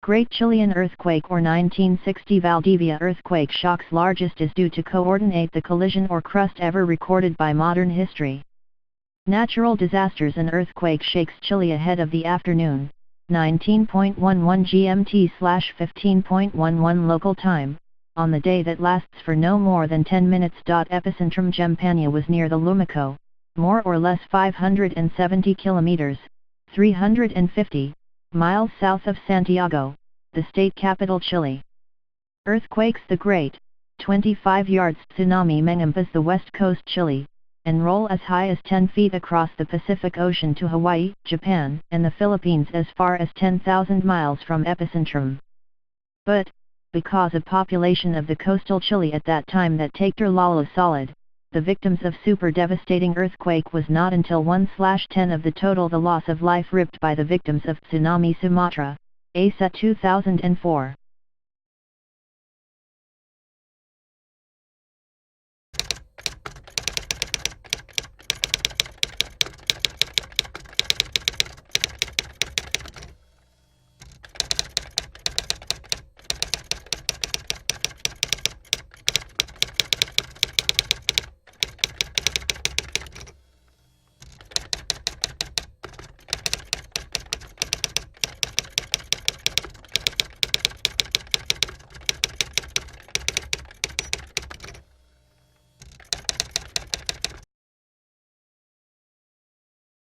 Great Chilean Earthquake or 1960 Valdivia earthquake shocks largest is due to coordinate the collision or crust ever recorded by modern history. Natural disasters. An earthquake shakes Chile ahead of the afternoon, 19.11 GMT/15.11 local time, on the day that lasts for no more than 10 minutes. Epicentrum-Gempa was near the Lumaco, more or less 570 kilometers, 350 miles south of Santiago, the state capital Chile. Earthquakes. The Great, 25 yards tsunami encompass the west coast Chile, and roll as high as 10 feet across the Pacific Ocean to Hawaii, Japan, and the Philippines as far as 10,000 miles from epicentrum. But, because of population of the coastal Chile at that time that Richter Lala solid, the victims of super devastating earthquake was not until 1/10 of the total the loss of life ripped by the victims of tsunami Sumatra, ASA 2004.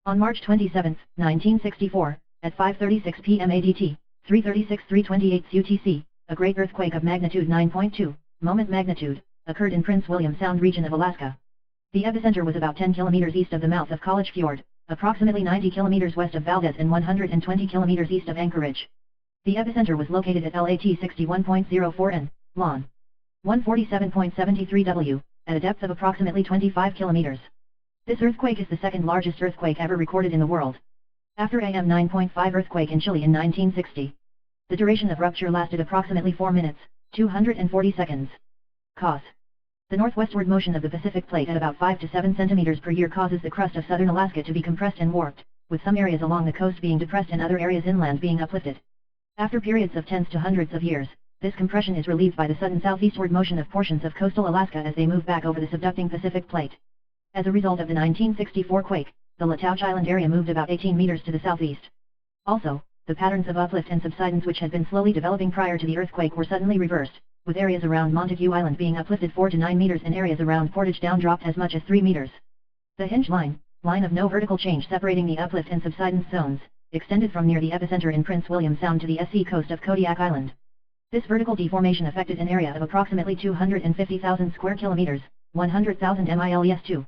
On March 27, 1964, at 5:36 p.m. ADT, 3:36-3:28 UTC, a great earthquake of magnitude 9.2, moment magnitude, occurred in Prince William Sound region of Alaska. The epicenter was about 10 kilometers east of the mouth of College Fjord, approximately 90 kilometers west of Valdez and 120 kilometers east of Anchorage. The epicenter was located at LAT 61.04 N, LON 147.73 W, at a depth of approximately 25 kilometers. This earthquake is the second largest earthquake ever recorded in the world, after AM 9.5 earthquake in Chile in 1960. The duration of rupture lasted approximately 4 minutes, 240 seconds. Cause: the northwestward motion of the Pacific Plate at about 5 to 7 centimeters per year causes the crust of southern Alaska to be compressed and warped, with some areas along the coast being depressed and other areas inland being uplifted. After periods of tens to hundreds of years, this compression is relieved by the sudden southeastward motion of portions of coastal Alaska as they move back over the subducting Pacific Plate. As a result of the 1964 quake, the Latouche Island area moved about 18 meters to the southeast. Also, the patterns of uplift and subsidence which had been slowly developing prior to the earthquake were suddenly reversed, with areas around Montague Island being uplifted 4 to 9 meters and areas around Portage Down dropped as much as 3 meters. The hinge line of no vertical change separating the uplift and subsidence zones, extended from near the epicenter in Prince William Sound to the SC coast of Kodiak Island. This vertical deformation affected an area of approximately 250,000 square kilometers, 100,000 miles.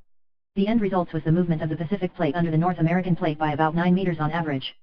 The end results was the movement of the Pacific Plate under the North American Plate by about 9 meters on average.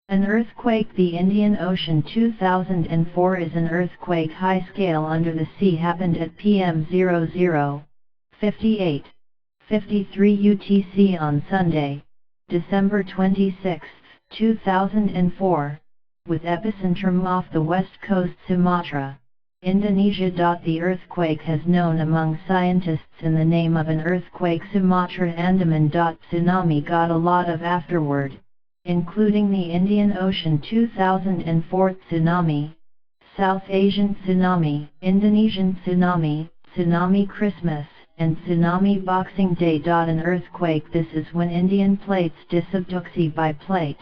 An earthquake. The Indian Ocean 2004 is an earthquake high scale under the sea happened at PM 00:58:53 UTC on Sunday, December 26, 2004, with epicentrum off the west coast Sumatra, Indonesia. The earthquake has known among scientists in the name of an earthquake Sumatra Andaman. Tsunami got a lot of afterward, including the Indian Ocean 2004 tsunami, South Asian tsunami, Indonesian tsunami, tsunami Christmas, and tsunami Boxing Day. An earthquake. This is when Indian plates disabducts by plate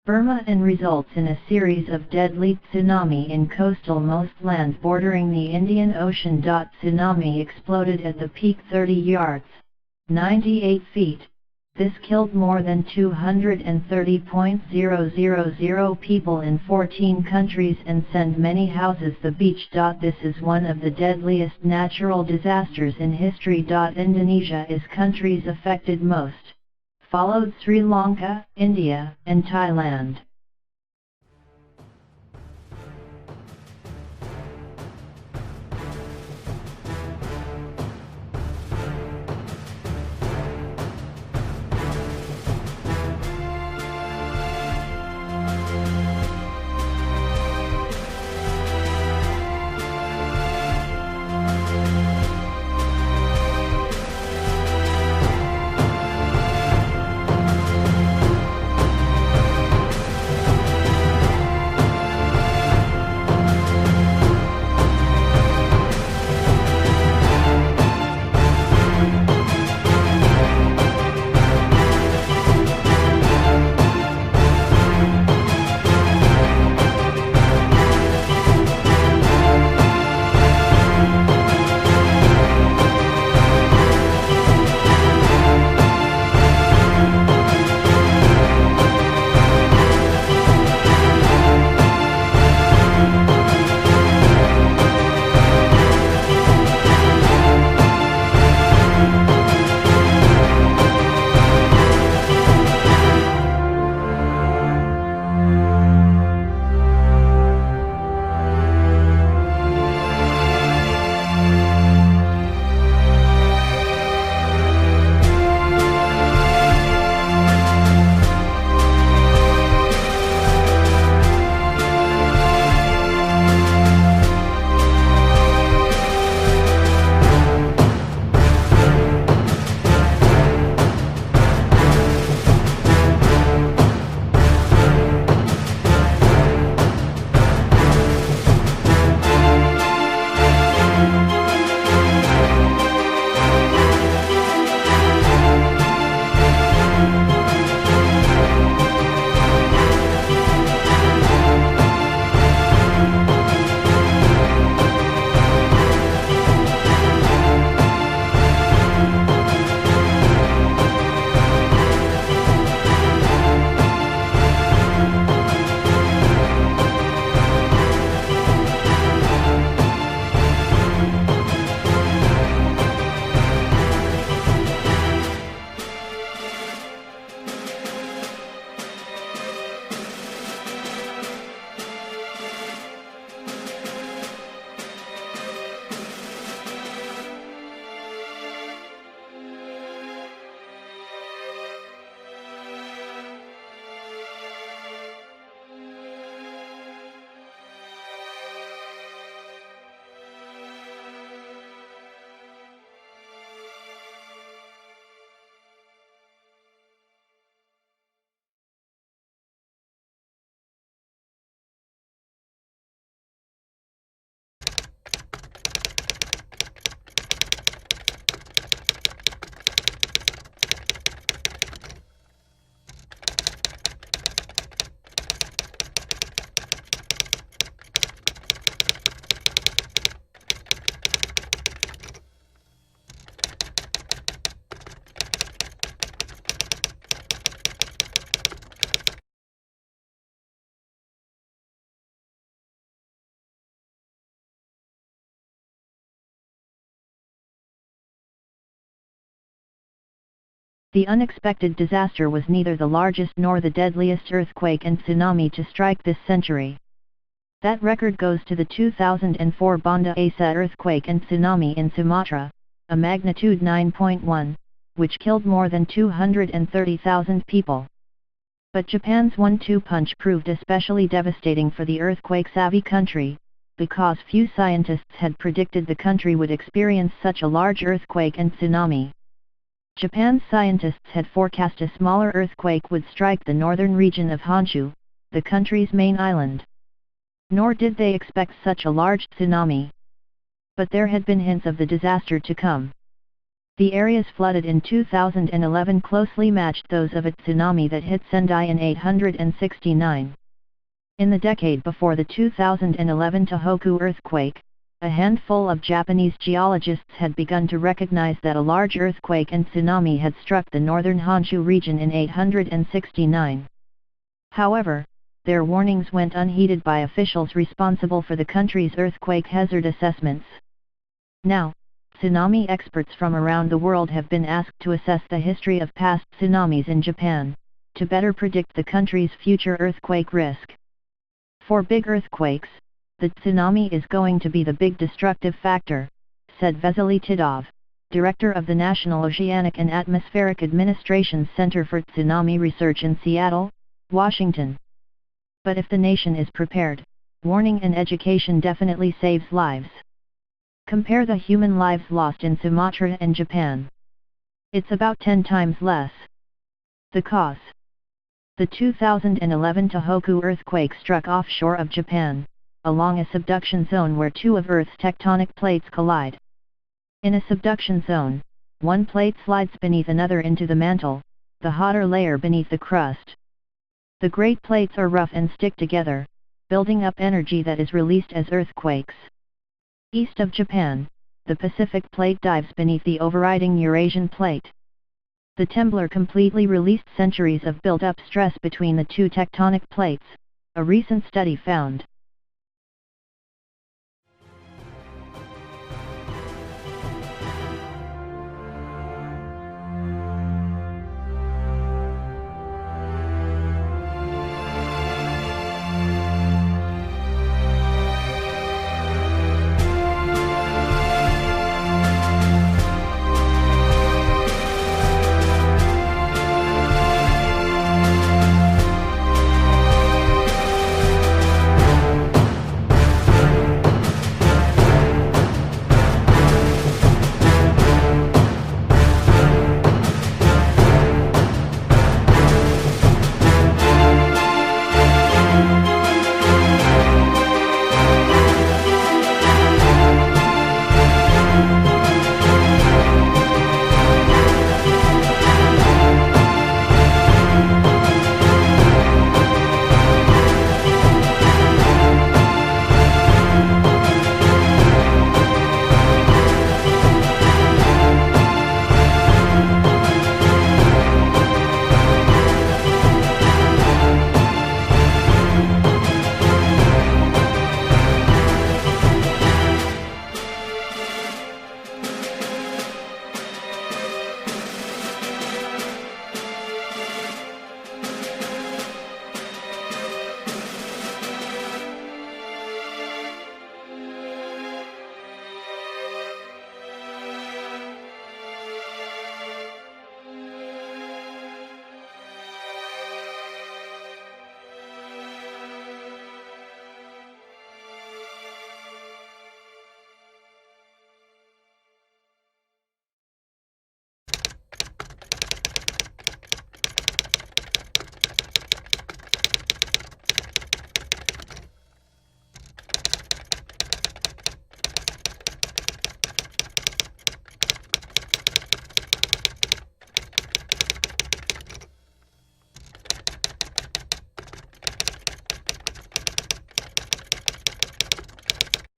Burma and results in a series of deadly tsunami in coastal most land bordering the Indian Ocean. Tsunami exploded at the peak 30 yards, 98 feet, This killed more than 230,000 people in 14 countries and sent many houses the beach. This is one of the deadliest natural disasters in history. Indonesia is countries affected most, followed Sri Lanka, India, and Thailand. The unexpected disaster was neither the largest nor the deadliest earthquake and tsunami to strike this century. That record goes to the 2004 Banda Aceh earthquake and tsunami in Sumatra, a magnitude 9.1, which killed more than 230,000 people. But Japan's 1-2 punch proved especially devastating for the earthquake-savvy country, because few scientists had predicted the country would experience such a large earthquake and tsunami. Japan's scientists had forecast a smaller earthquake would strike the northern region of Honshu, the country's main island. Nor did they expect such a large tsunami. But there had been hints of the disaster to come. The areas flooded in 2011 closely matched those of a tsunami that hit Sendai in 869. In the decade before the 2011 Tohoku earthquake, a handful of Japanese geologists had begun to recognize that a large earthquake and tsunami had struck the northern Honshu region in 869. However, their warnings went unheeded by officials responsible for the country's earthquake hazard assessments. Now, tsunami experts from around the world have been asked to assess the history of past tsunamis in Japan, to better predict the country's future earthquake risk. For big earthquakes, the tsunami is going to be the big destructive factor, said Vesely Tidov, director of the National Oceanic and Atmospheric Administration's Center for Tsunami Research in Seattle, Washington. But if the nation is prepared, warning and education definitely saves lives. Compare the human lives lost in Sumatra and Japan. It's about 10 times less. The cause. The 2011 Tohoku earthquake struck offshore of Japan, along a subduction zone where two of Earth's tectonic plates collide. In a subduction zone, one plate slides beneath another into the mantle, the hotter layer beneath the crust. The great plates are rough and stick together, building up energy that is released as earthquakes. East of Japan, the Pacific plate dives beneath the overriding Eurasian plate. The temblor completely released centuries of built-up stress between the two tectonic plates, a recent study found.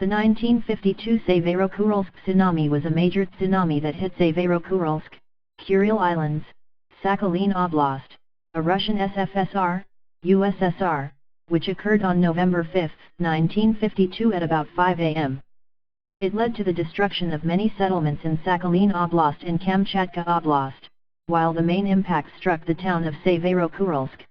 The 1952 Severokurilsk tsunami was a major tsunami that hit Severokurilsk, Kuril Islands, Sakhalin Oblast, a Russian SFSR, USSR, which occurred on November 5, 1952 at about 5 am. It led to the destruction of many settlements in Sakhalin Oblast and Kamchatka Oblast, while the main impact struck the town of Severokurilsk.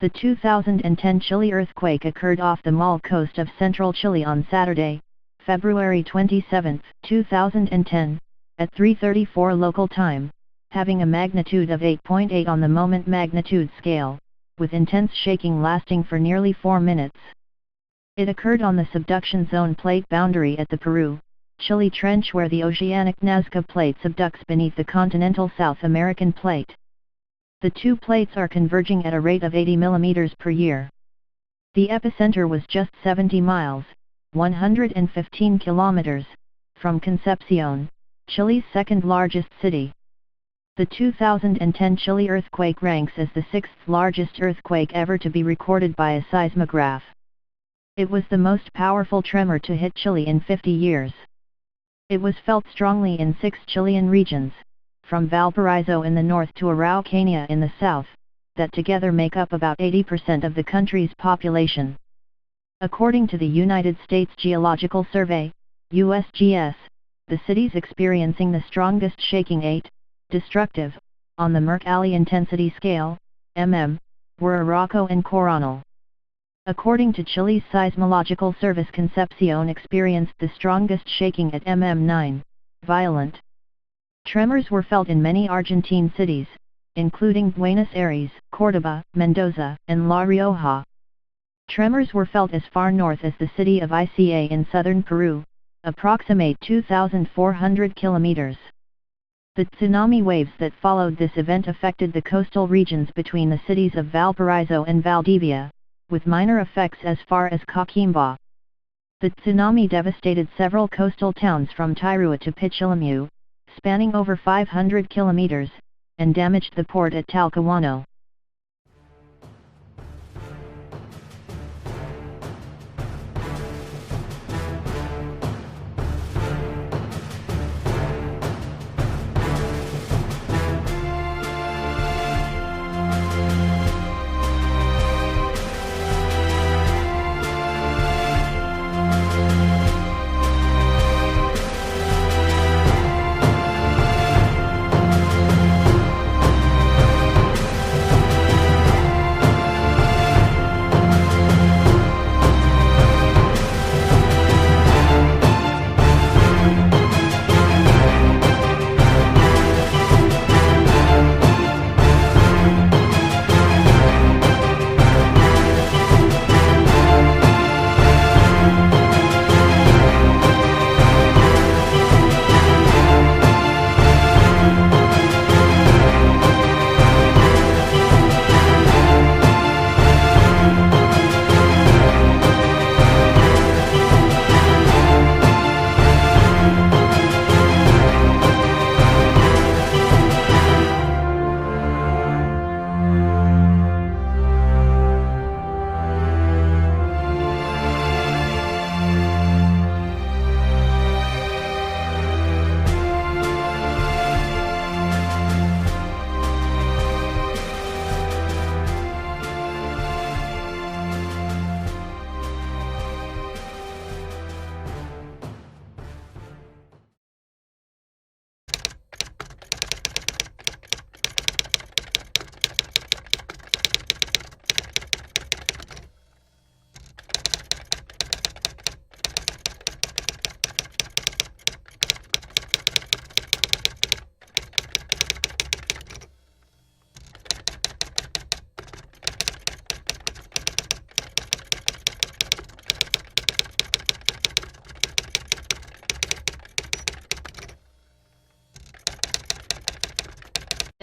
The 2010 Chile earthquake occurred off the Mall coast of central Chile on Saturday, February 27, 2010, at 3:34 local time, having a magnitude of 8.8 on the moment magnitude scale, with intense shaking lasting for nearly 4 minutes. It occurred on the subduction zone plate boundary at the Peru-Chile Trench where the oceanic Nazca plate subducts beneath the continental South American plate. The two plates are converging at a rate of 80 mm per year. The epicenter was just 70 miles, 115 kilometers, from Concepcion, Chile's second largest city. The 2010 Chile earthquake ranks as the sixth largest earthquake ever to be recorded by a seismograph. It was the most powerful tremor to hit Chile in 50 years. It was felt strongly in 6 Chilean regions, from Valparaiso in the north to Araucania in the south, that together make up about 80% of the country's population. According to the United States Geological Survey, USGS, the cities experiencing the strongest shaking 8, destructive, on the Mercalli intensity scale, mm, were Arauco and Coronel. According to Chile's Seismological Service, Concepcion experienced the strongest shaking at mm9, violent. Tremors were felt in many Argentine cities, including Buenos Aires, Córdoba, Mendoza, and La Rioja. Tremors were felt as far north as the city of Ica in southern Peru, approximate 2,400 kilometers. The tsunami waves that followed this event affected the coastal regions between the cities of Valparaiso and Valdivia, with minor effects as far as Coquimbo. The tsunami devastated several coastal towns from Tairua to Pichilemu, spanning over 500 kilometers, and damaged the port at Talcahuano.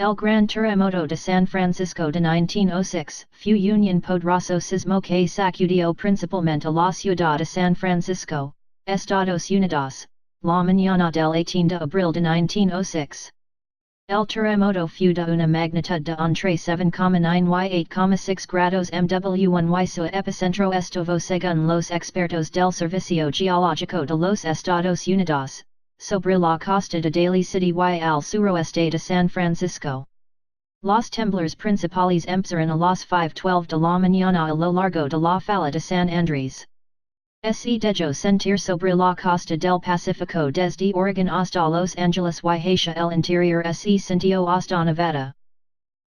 El Gran Terremoto de San Francisco de 1906 fue Unión Poderoso Sismo que sacudió principalmente la ciudad de San Francisco, Estados Unidos, la mañana del 18 de abril de 1906. El terremoto fue de una magnitud de entre 7,9 y 8,6 grados MW1 y su epicentro estuvo según los expertos del Servicio Geológico de los Estados Unidos, sobre la costa de Daly City y al suroeste de San Francisco. Los temblores principales empezaron a las 5:12 de la mañana a lo largo de la falla de San Andrés. Se dejó sentir sobre la costa del Pacífico desde Oregon hasta Los Angeles y hacia el interior se sintió hasta Nevada.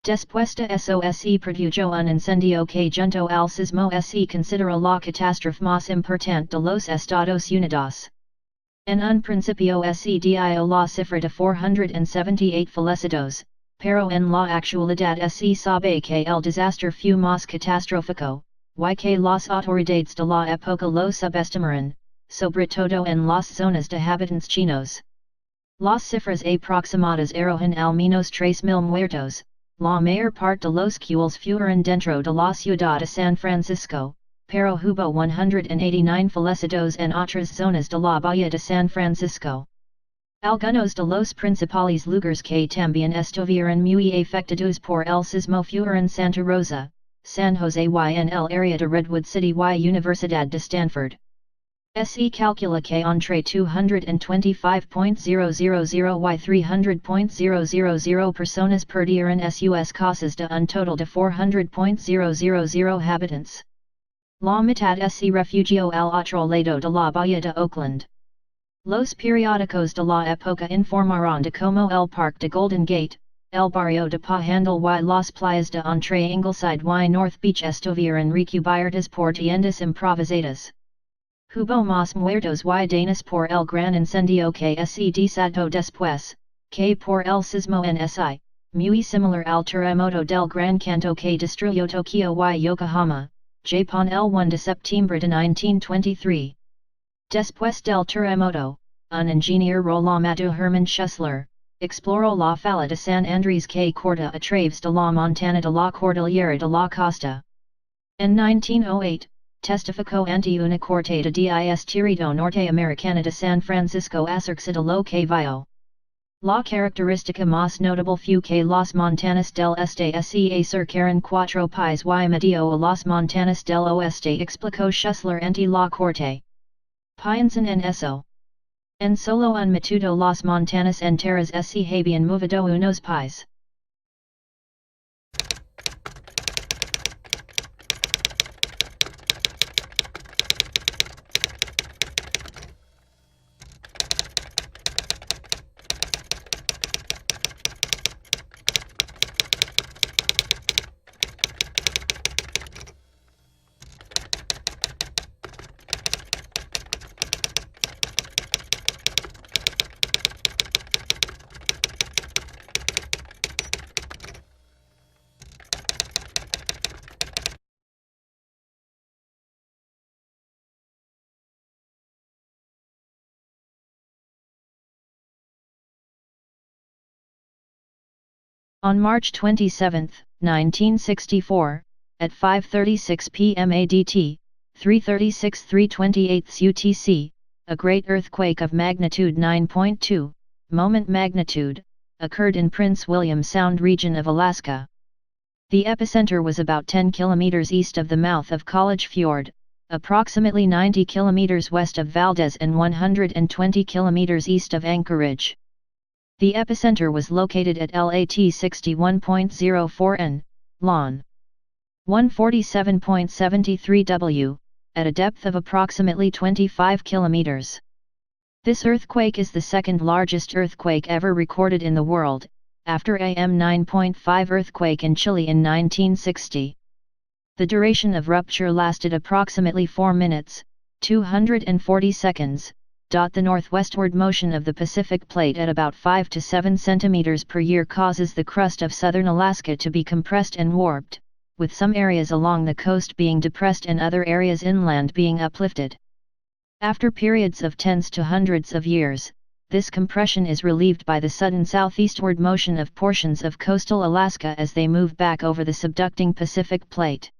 Después de eso se produjo un incendio que junto al sismo se consideró la catástrofe más importante de los Estados Unidos. En un principio se dio la cifra de 478 fallecidos, pero en la actualidad se sabe que el desastre fue más catastrófico, y que las autoridades de la época lo subestimaron, sobre todo en las zonas de habitantes chinos. Las cifras aproximadas arrojan al menos 3,000 muertos, la mayor parte de los cuales fueron dentro de la ciudad de San Francisco, pero hubo 189 fallecidos en otras zonas de la bahía de San Francisco. Algunos de los principales lugares que también estuvieron muy afectados por el sismo fueron Santa Rosa, San Jose y en el área de Redwood City y Universidad de Stanford. Se calcula que entre 225.000 y 300.000 personas perdieron sus casas de un total de 400.000 habitantes. La mitad se refugió al otro lado de la bahía de Oakland. Los periódicos de la época informaron de cómo el Parque de Golden Gate, el barrio de Panhandle y las playas de entre Ingleside y North Beach estuvieron recubiertas por tiendas improvisadas. Hubo más muertos y daños por el gran incendio que se desató después, que por el sismo en Si, muy similar al terremoto del Gran Kanto que destruyó Tokio y Yokohama, Japón el 1 de septiembre de 1923. Después del terremoto, un ingeniero llamado Hermann Schussler, exploró la falla de San Andrés que corta a través de la montana de la cordillera de la costa. En 1908, testificó ante una corte de distrito norteamericana de San Francisco acerca de lo que vio. La característica más notable fue que las montanas del este se acercaron 4 pies y medio a las montanas del oeste, explicó Schussler ante la corte. Piensan en eso. En solo un minuto las montanas enteras se habían movido unos pies. On March 27, 1964, at 5:36 p.m. ADT, 3:36–3:28 UTC, a great earthquake of magnitude 9.2, moment magnitude, occurred in Prince William Sound region of Alaska. The epicenter was about 10 kilometers east of the mouth of College Fjord, approximately 90 kilometers west of Valdez and 120 kilometers east of Anchorage. The epicenter was located at LAT 61.04 N, LON 147.73 W, at a depth of approximately 25 kilometers. This earthquake is the second largest earthquake ever recorded in the world, after AM 9.5 earthquake in Chile in 1960. The duration of rupture lasted approximately 4 minutes, 240 seconds. The northwestward motion of the Pacific Plate at about 5 to 7 centimeters per year causes the crust of southern Alaska to be compressed and warped, with some areas along the coast being depressed and other areas inland being uplifted. After periods of tens to hundreds of years, this compression is relieved by the sudden southeastward motion of portions of coastal Alaska as they move back over the subducting Pacific Plate.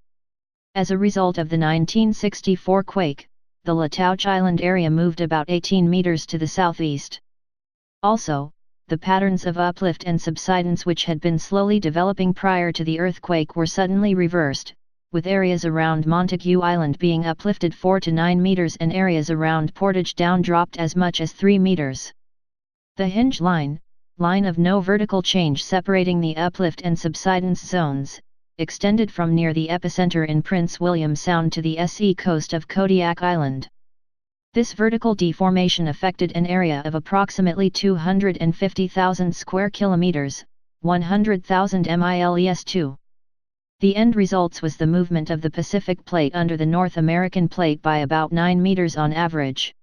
As a result of the 1964 quake, the Latouche Island area moved about 18 meters to the southeast. Also, the patterns of uplift and subsidence which had been slowly developing prior to the earthquake were suddenly reversed, with areas around Montague Island being uplifted 4 to 9 meters and areas around Portage Down dropped as much as 3 meters. The hinge line of no vertical change separating the uplift and subsidence zones, extended from near the epicenter in Prince William Sound to the SE coast of Kodiak Island. This vertical deformation affected an area of approximately 250,000 square kilometers, 100,000 miles. The end results was the movement of the Pacific Plate under the North American Plate by about 9 meters on average.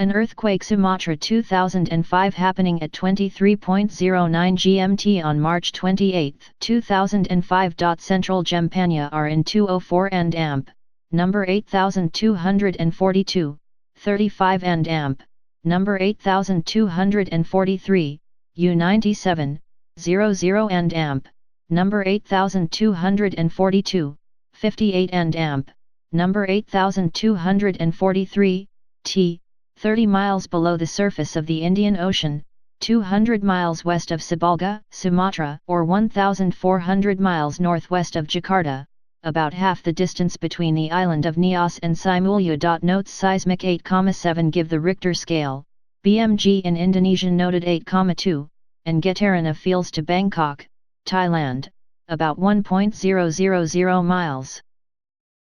An earthquake Sumatra 2005 happening at 23.09 GMT on March 28, 2005. Central Gempania are in 204 and amp, number 8242, 35 and amp, number 8243, U97, 00 and amp, number 8242, 58 and amp, number 8243, T. 30 miles below the surface of the Indian Ocean, 200 miles west of Sibolga, Sumatra, or 1,400 miles northwest of Jakarta, about half the distance between the island of Nias and Simulya. Notes seismic 8,7 give the Richter scale, BMG in Indonesian noted 8,2, and Getaran of Fields to Bangkok, Thailand, about 1.000 miles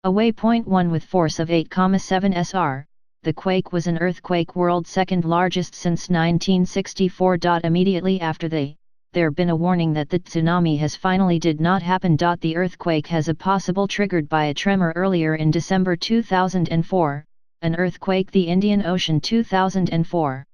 away. 1 with force of 8,7 SR. The quake was an earthquake world's second largest since 1964. Immediately after there been a warning that the tsunami has finally did not happen. The earthquake has a possible triggered by a tremor earlier in December 2004, an earthquake the Indian Ocean 2004.